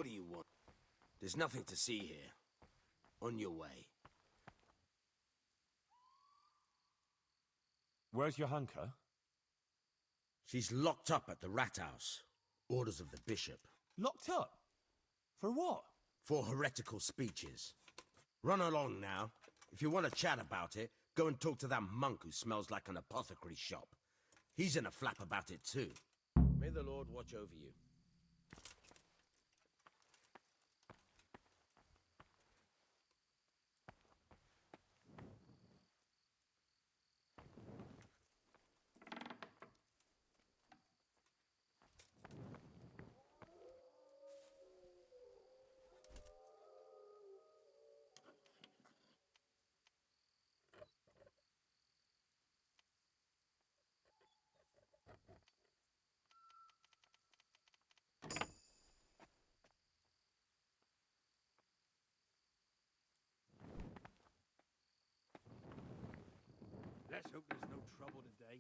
What do you want? There's nothing to see here. On your way. Where's JOHANKA? She's locked up at the rat house. Orders of the bishop. Locked up? For what? For heretical speeches. Run along now. If you want to chat about it, go and talk to that monk who smells like an apothecary shop. He's in a flap about it too. May the Lord watch over you. Let's hope there's no trouble today.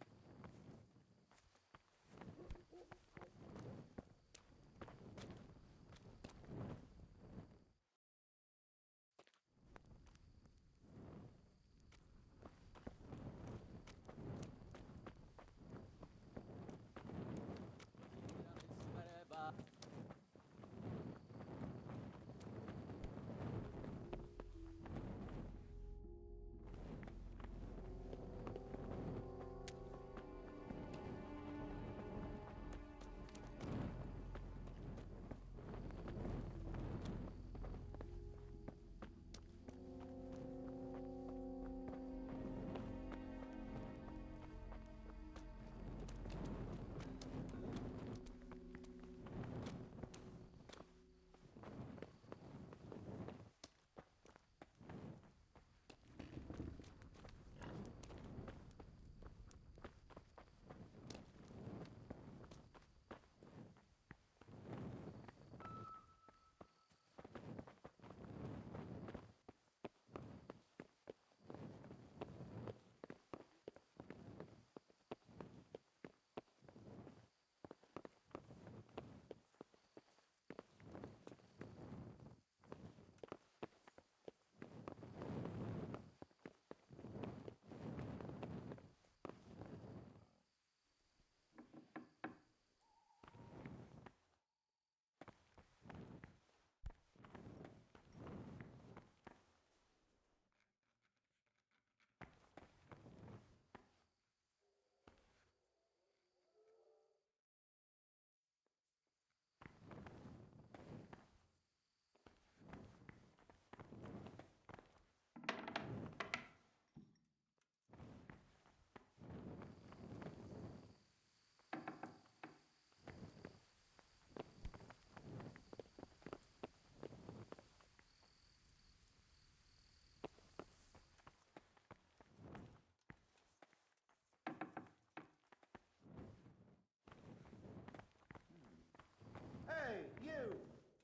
Hey, you!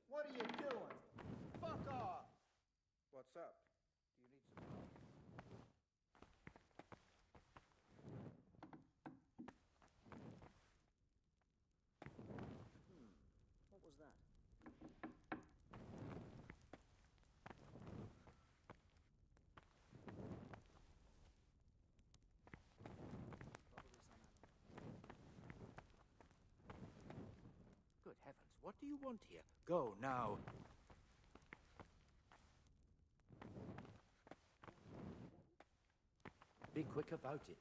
What are you doing? Fuck off! What's up? Do you need some help? What was that? Probably some animal. Good heavens, what do you want here? Go now. Be quick about it.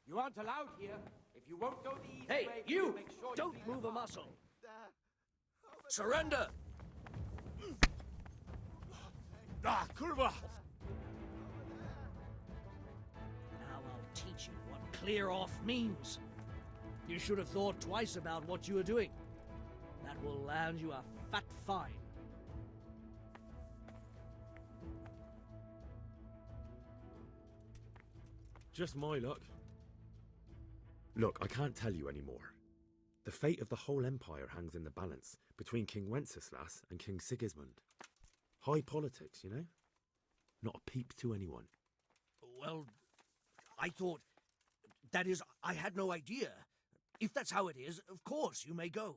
You aren't allowed here. If you won't go the easy Hey, way, you! make sure Don't you move a muscle! Dad! Surrender! Ah, kurwa! Now I'll teach you what clear off means. You should have thought twice about what you were doing. That will land you a fat fine. Just my luck. Look, I can't tell you anymore. The fate of the whole empire hangs in the balance between King Wenceslas and King Sigismund. High politics, you know? Not a peep to anyone. Well, I thought... That is, I had no idea. If that's how it is, of course you may go.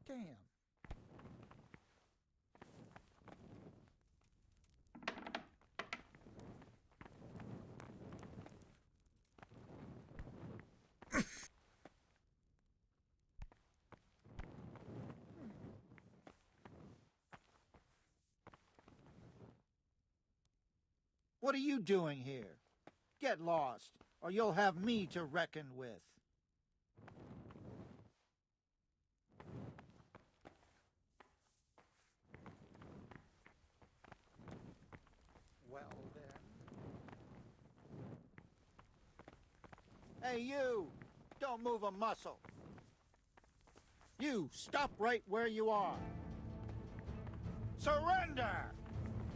Damn. What are you doing here? Get lost, or you'll have me to reckon with. Well, then. Hey, you! Don't move a muscle. You, stop right where you are. Surrender!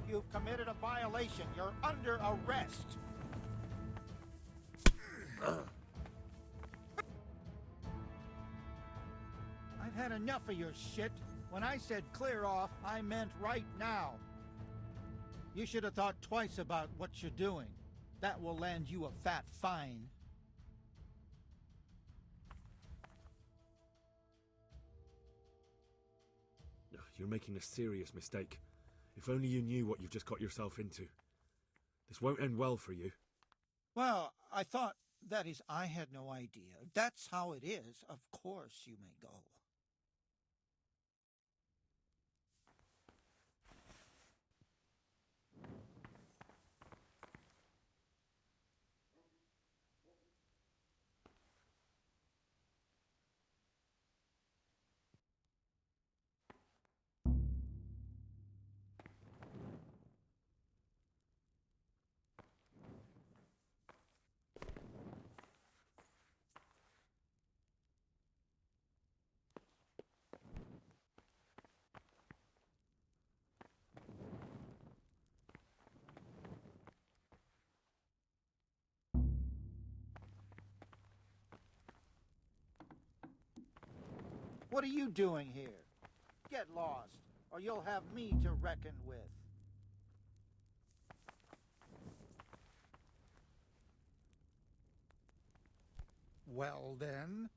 You've committed a violation. You're under arrest. I've had enough of your shit. When I said clear off, I meant right now. You should have thought twice about what you're doing. That will land you a fat fine. You're making a serious mistake. If only you knew what you've just got yourself into. This won't end well for you. Well, I thought, that is, I had no idea. That's how it is. Of course you may go. What are you doing here? Get lost, or you'll have me to reckon with. Well, then.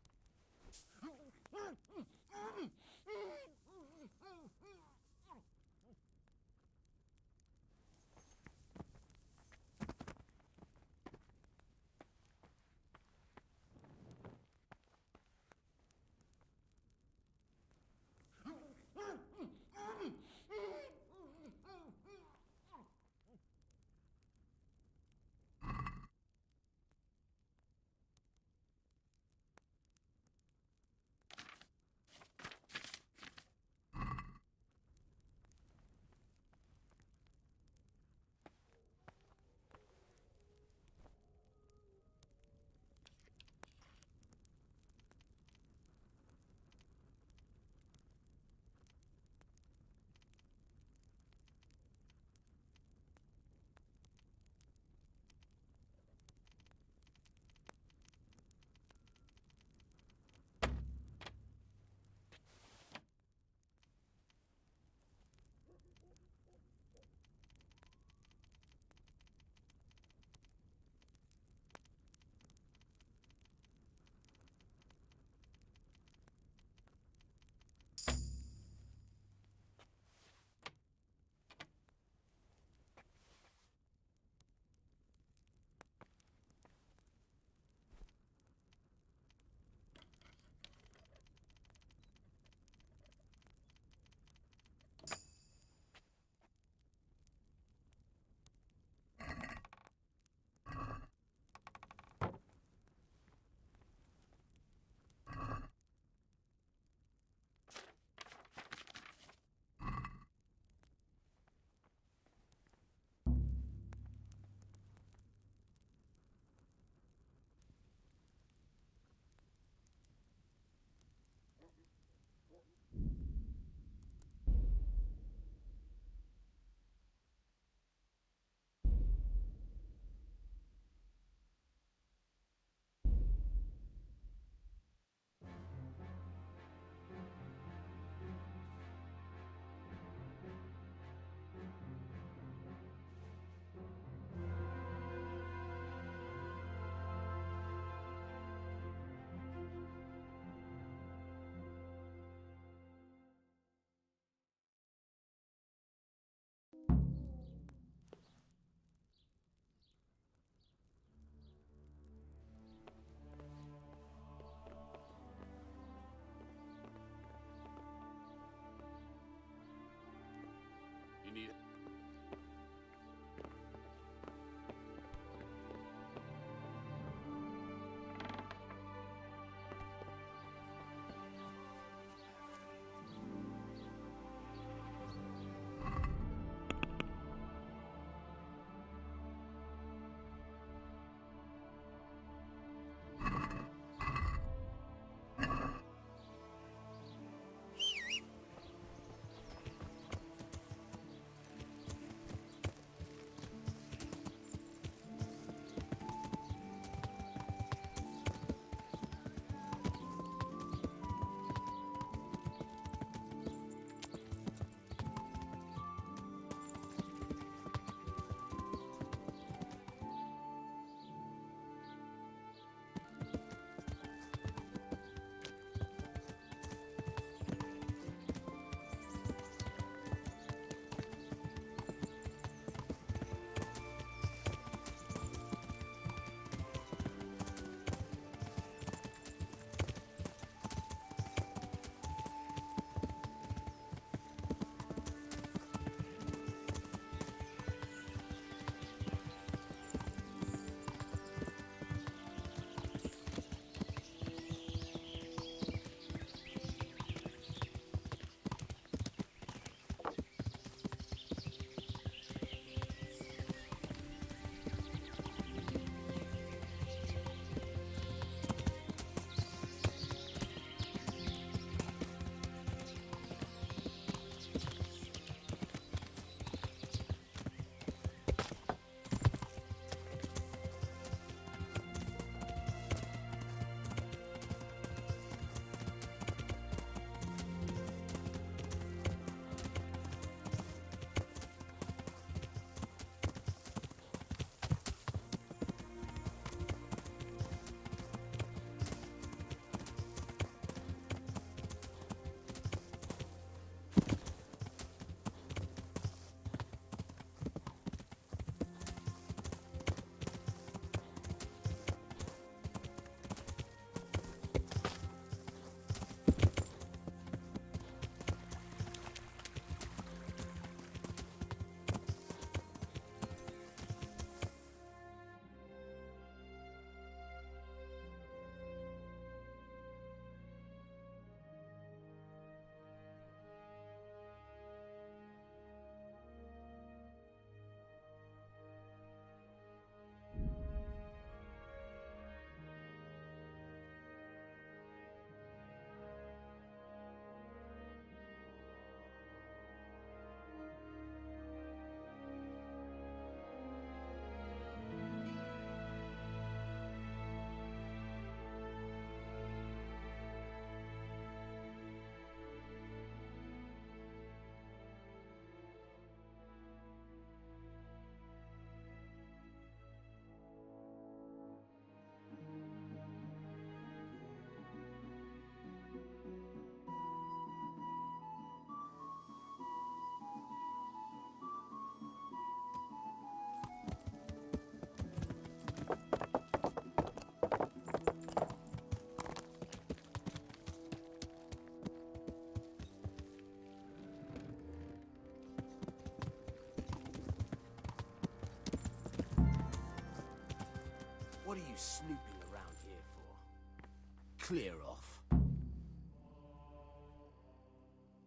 Clear off.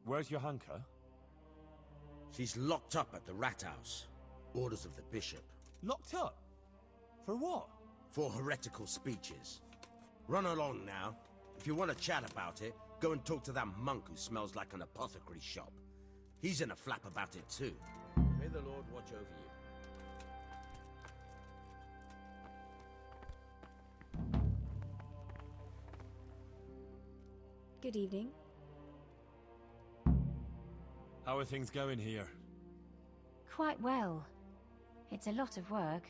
Where's Johanka? She's locked up at the rat house. Orders of the bishop. Locked up? For what? For heretical speeches. Run along now. If you want to chat about it, go and talk to that monk who smells like an apothecary shop. He's in a flap about it too. May the Lord watch over you. Good evening. How are things going here? Quite well. It's a lot of work,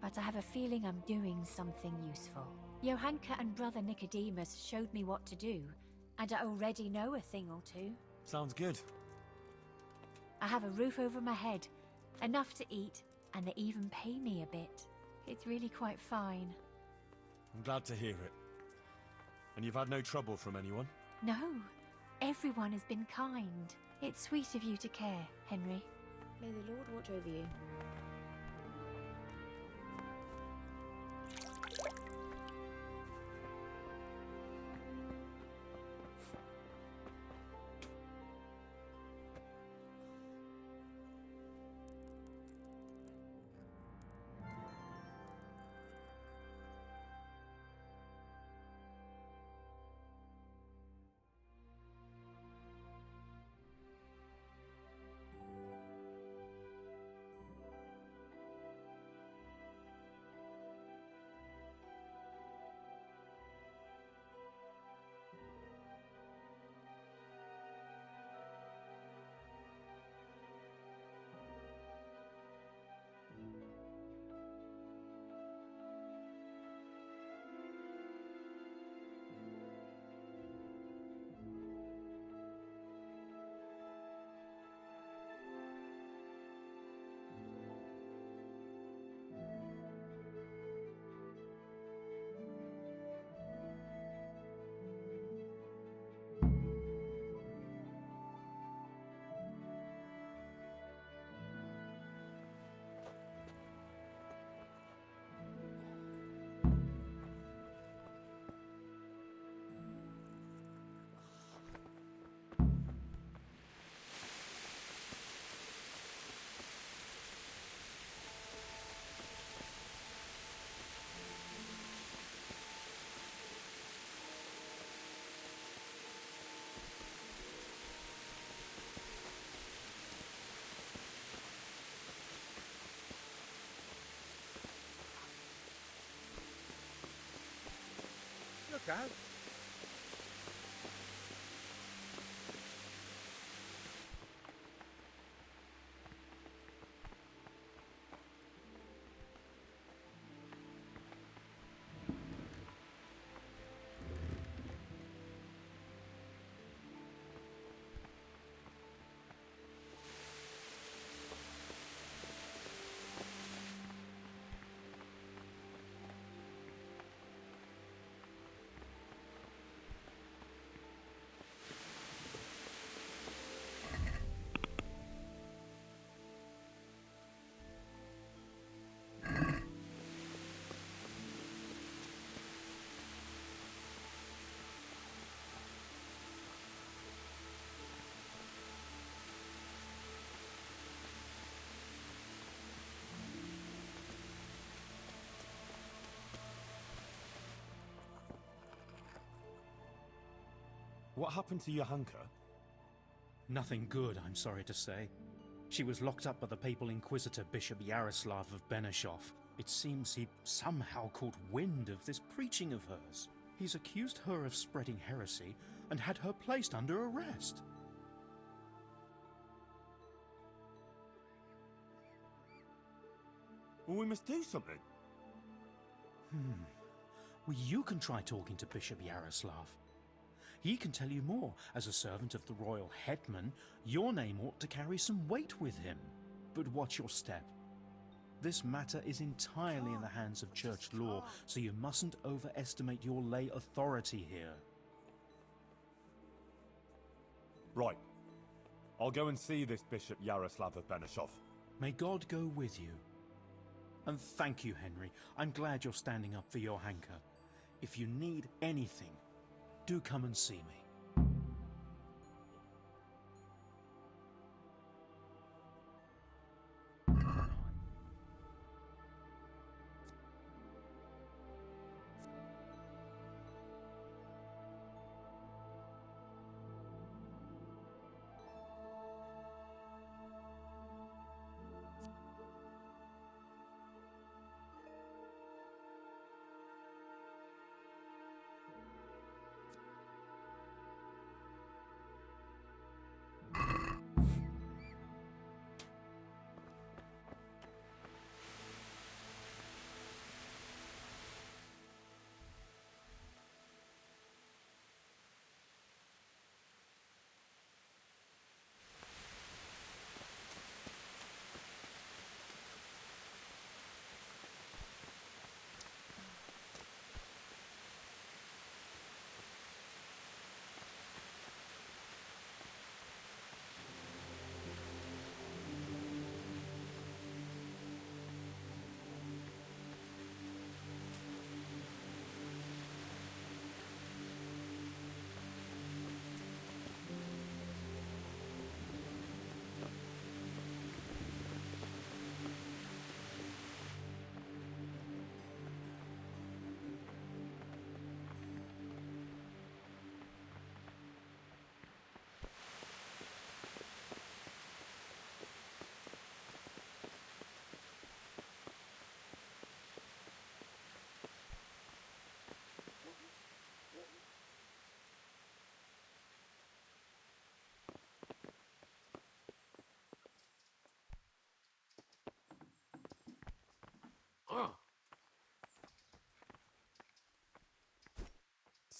but I have a feeling I'm doing something useful. Johanka and Brother Nicodemus showed me what to do, and I already know a thing or two. Sounds good. I have a roof over my head, enough to eat, and they even pay me a bit. It's really quite fine. I'm glad to hear it. And you've had no trouble from anyone? No, everyone has been kind. It's sweet of you to care, Henry. May the Lord watch over you. Look out. What happened to Johanka? Nothing good, I'm sorry to say. She was locked up by the papal inquisitor Bishop Yaroslav of Benešov. It seems he somehow caught wind of this preaching of hers. He's accused her of spreading heresy and had her placed under arrest. Well, we must do something. Well, you can try talking to Bishop Yaroslav. He can tell you more. As a servant of the royal hetman, your name ought to carry some weight with him. But watch your step. This matter is entirely in the hands of church law, so you mustn't overestimate your lay authority here. Right. I'll go and see this Bishop Yaroslav of Benešov. May God go with you. And thank you, Henry. I'm glad you're standing up for Johanka. If you need anything, do come and see me.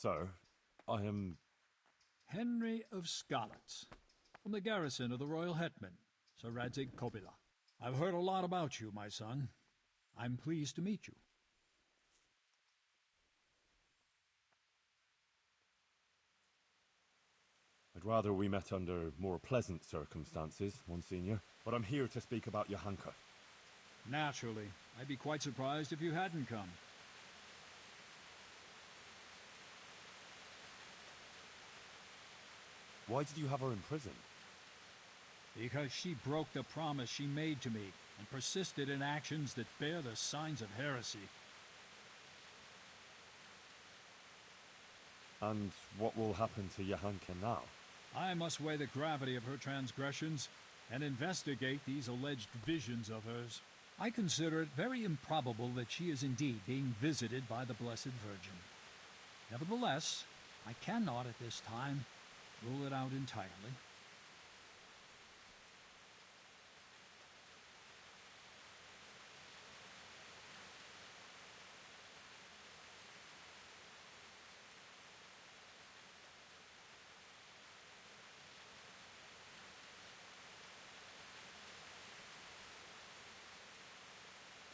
Sir, I am... Henry of Scarlet, from the garrison of the Royal Hetman, Sir Radzig Kobyla. I've heard a lot about you, my son. I'm pleased to meet you. I'd rather we met under more pleasant circumstances, Monsignor. But I'm here to speak about JOHANKA. Naturally. I'd be quite surprised if you hadn't come. Why did you have her in prison? Because she broke the promise she made to me and persisted in actions that bear the signs of heresy. And what will happen to JOHANKA now? I must weigh the gravity of her transgressions and investigate these alleged visions of hers. I consider it very improbable that she is indeed being visited by the Blessed Virgin. Nevertheless, I cannot at this time rule it out entirely.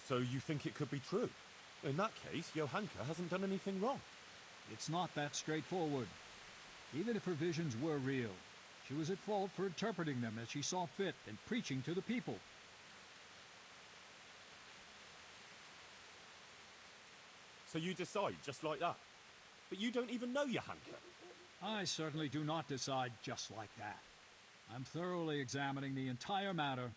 So you think it could be true? In that case, JOHANKA hasn't done anything wrong. It's not that straightforward. Even if her visions were real, she was at fault for interpreting them as she saw fit and preaching to the people. So you decide just like that? But you don't even know JOHANKA. I certainly do not decide just like that. I'm thoroughly examining the entire matter,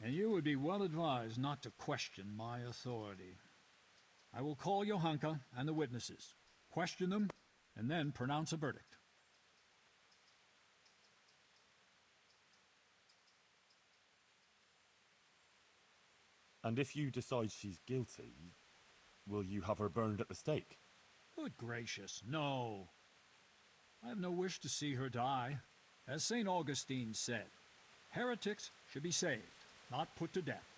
and you would be well advised not to question my authority. I will call JOHANKA and the witnesses, question them, and then pronounce a verdict. And if you decide she's guilty, will you have her burned at the stake? Good gracious, no. I have no wish to see her die. As St. Augustine said, heretics should be saved, not put to death.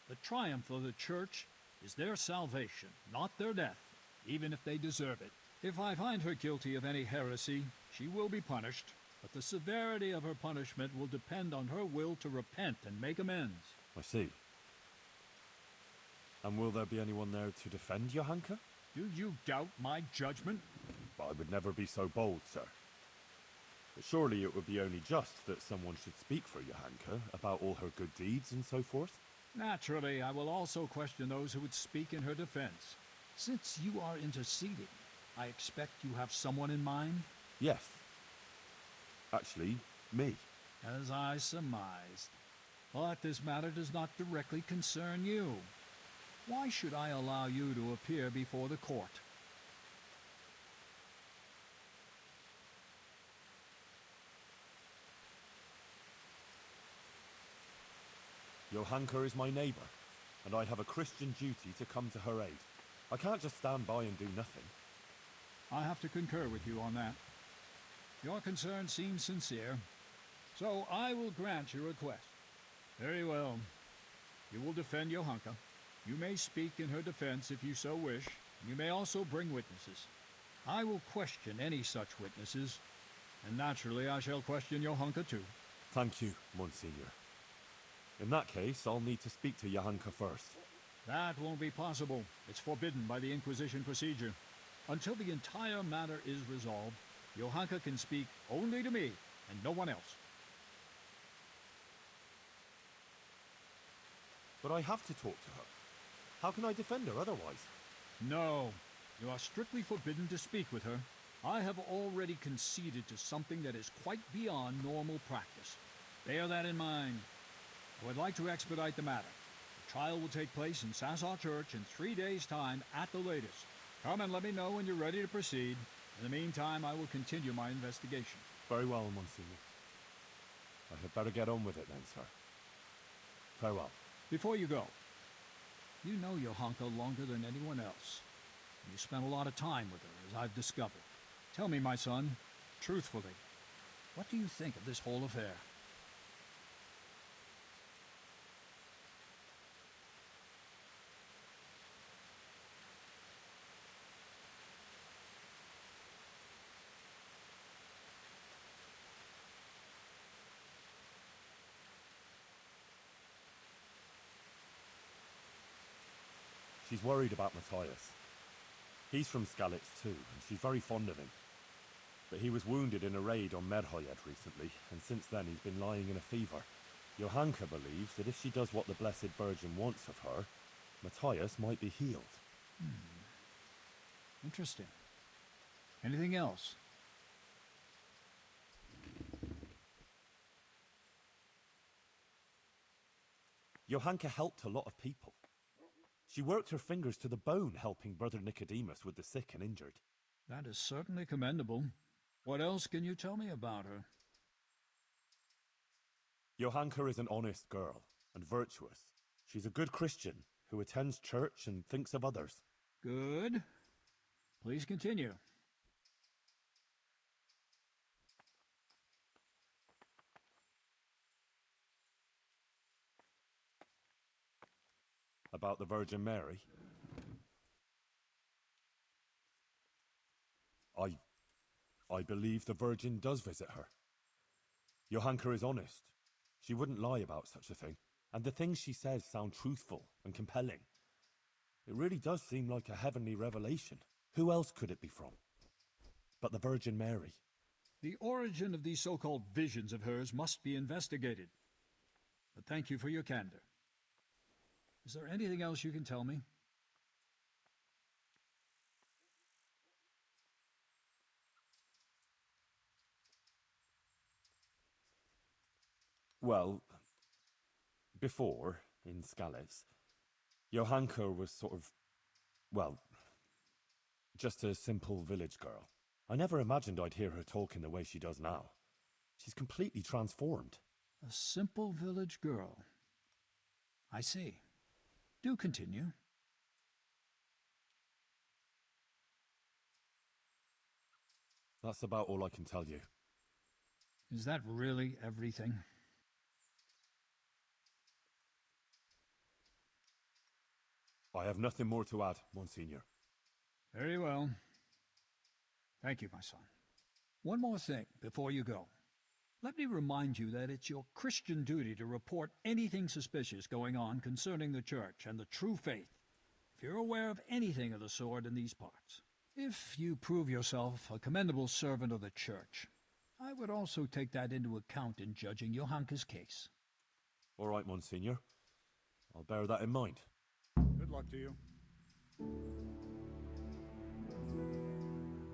The triumph of the Church is their salvation, not their death, even if they deserve it. If I find her guilty of any heresy, she will be punished, but the severity of her punishment will depend on her will to repent and make amends. I see. And will there be anyone there to defend JOHANKA? Do you doubt my judgment? I would never be so bold, sir. But surely it would be only just that someone should speak for JOHANKA about all her good deeds and so forth. Naturally, I will also question those who would speak in her defense. Since you are interceding, I expect you have someone in mind? Yes. Actually, me. As I surmised. But this matter does not directly concern you. Why should I allow you to appear before the court? JOHANKA is my neighbour, and I have a Christian duty to come to her aid. I can't just stand by and do nothing. I have to concur with you on that. Your concern seems sincere, so I will grant your request. Very well. You will defend JOHANKA. You may speak in her defense if you so wish. You may also bring witnesses. I will question any such witnesses, and naturally I shall question JOHANKA too. Thank you, Monsignor. In that case, I'll need to speak to JOHANKA first. That won't be possible. It's forbidden by the Inquisition procedure. Until the entire matter is resolved, JOHANKA can speak only to me and no one else. But I have to talk to her. How can I defend her otherwise? No, you are strictly forbidden to speak with her. I have already conceded to something that is quite beyond normal practice. Bear that in mind. I would like to expedite the matter. The trial will take place in Sasau Church in 3 days' time at the latest. Come and let me know when you're ready to proceed. In the meantime, I will continue my investigation. Very well, Monsignor. I had better get on with it then, sir. Farewell. Before you go, you know JOHANKA longer than anyone else. You spent a lot of time with her, as I've discovered. Tell me, my son, truthfully, what do you think of this whole affair? She's worried about Matthias. He's from Skalitz too, and she's very fond of him. But he was wounded in a raid on Merhojed recently, and since then he's been lying in a fever. JOHANKA believes that if she does what the Blessed Virgin wants of her, Matthias might be healed. Interesting. Anything else? JOHANKA helped a lot of people. She worked her fingers to the bone helping Brother Nicodemus with the sick and injured. That is certainly commendable. What else can you tell me about her? JOHANKA is an honest girl, and virtuous. She's a good Christian, who attends church and thinks of others. Good. Please continue. About the Virgin Mary? I believe the Virgin does visit her. JOHANKA is honest. She wouldn't lie about such a thing. And the things she says sound truthful and compelling. It really does seem like a heavenly revelation. Who else could it be from? But the Virgin Mary. The origin of these so-called visions of hers must be investigated. But thank you for your candor. Is there anything else you can tell me? Well, before, in Skalitz, JOHANKA was sort of, well, just a simple village girl. I never imagined I'd hear her talking the way she does now. She's completely transformed. A simple village girl. I see. Do continue. That's about all I can tell you. Is that really everything? I have nothing more to add, Monsignor. Very well. Thank you, my son. One more thing before you go. Let me remind you that it's your Christian duty to report anything suspicious going on concerning the Church and the true faith, if you're aware of anything of the sort in these parts. If you prove yourself a commendable servant of the Church, I would also take that into account in judging JOHANKA's case. All right, Monsignor. I'll bear that in mind. Good luck to you.